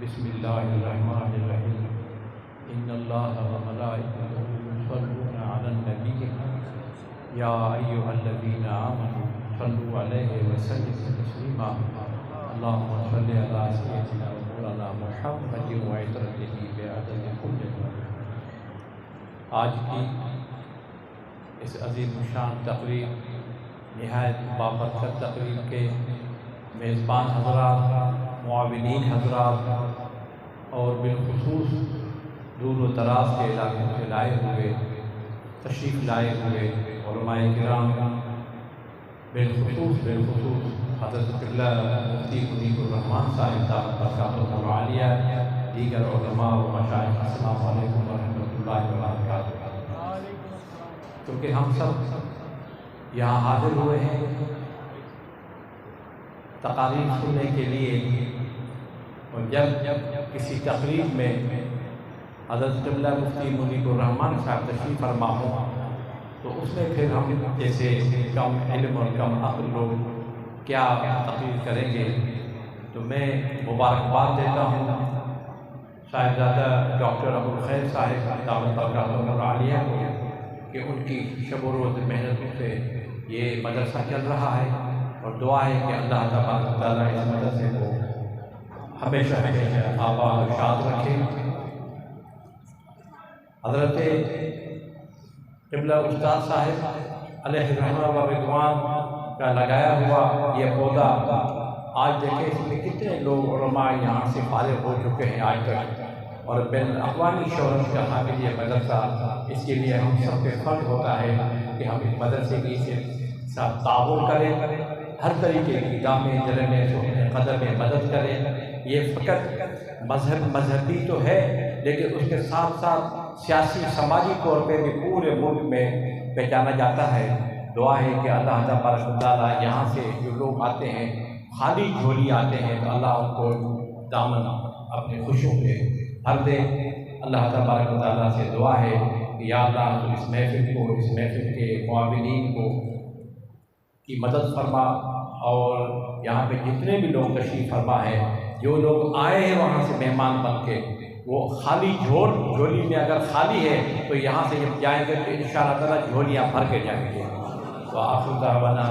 بسم اللہ الرحمن الرحیم ان اللہ وملائکتہ یصلون علی النبی یا ایھا الذین آمنوا صلوا علیہ وسلموا تسلیما اللہم صل علی سیدنا مولانا محمد وعطرتہ بعدد کل ذرہ۔ آج کی اس عظیم الشان تقریب نہایت بابرکت تقریب کے میزبان حضرات، معاونین حضرات اور بالخصوص دور و دراز کے علاقوں سے تشریف لائے ہوئے علماء کرام، بالخصوص حضرت قبلہ مفتی منیب الرحمان صاحب دامت برکاتہ العالیہ، دیگر علماء و مشائخ، السلام علیکم ورحمۃ اللہ وبرکاتہ۔ کیونکہ ہم سب یہاں حاضر ہوئے ہیں تقاریر سننے کے لیے، اور جب کسی تقریب میں حضرت قبلہ مفتی منیب الرحمان صاحب تشریف فرما ہوں تو اس میں پھر ہم جیسے کم علم اور کم عقل لوگ کیا تقریر کریں گے۔ تو میں مبارکباد دیتا ہوں صاحبزادہ ڈاکٹر ابوالخیر صاحب دامت برکاتہ العالیہ کو کہ ان کی شب و روز محنتوں سے یہ مدرسہ چل رہا ہے، اور دعا ہے کہ اللہ تبارک و تعالیٰ اس مدرسے کو ہمیشہ آباد و شاد رکھے۔ حضرت قبلہ استاد صاحب علیہ رحمہ و رضوان کا لگایا ہوا یہ پودا، آج دیکھیں اس میں کتنے لوگ علماء یہاں سے فارغ ہو چکے ہیں آج تک، اور بین الاقوامی شہرت کا حامل یہ مدرسہ، اس کے لیے ہم سب پہ فرض ہوتا ہے کہ ہم اس مدرسے کی ساتھ تعاون کریں، ہر طریقے کی دامے جلنے سونے قدم مدد کریں۔ یہ فقط مذہبی تو ہے، لیکن اس کے ساتھ ساتھ سیاسی سماجی طور پہ بھی پورے ملک میں پہچانا جاتا ہے۔ دعا ہے کہ اللہ تبارک و تعالیٰ یہاں سے جو لوگ آتے ہیں خالی جھولی آتے ہیں تو اللہ ان کو دامن اپنے خوشوں پہ بھر دے۔ اللہ تبارک و تعالیٰ سے دعا ہے کہ یا اللہ تو اس محفل کو، اس محفل کے معاونین کو کی مدد فرما، اور یہاں پہ جتنے بھی لوگ تشریف فرما ہیں، جو لوگ آئے ہیں وہاں سے مہمان بن کے، وہ خالی جھولی میں اگر خالی ہے تو یہاں سے جب جائیں گے تو انشاءاللہ تعالیٰ جھولیاں بھر کے جائیں گے۔ وآخر دعوانا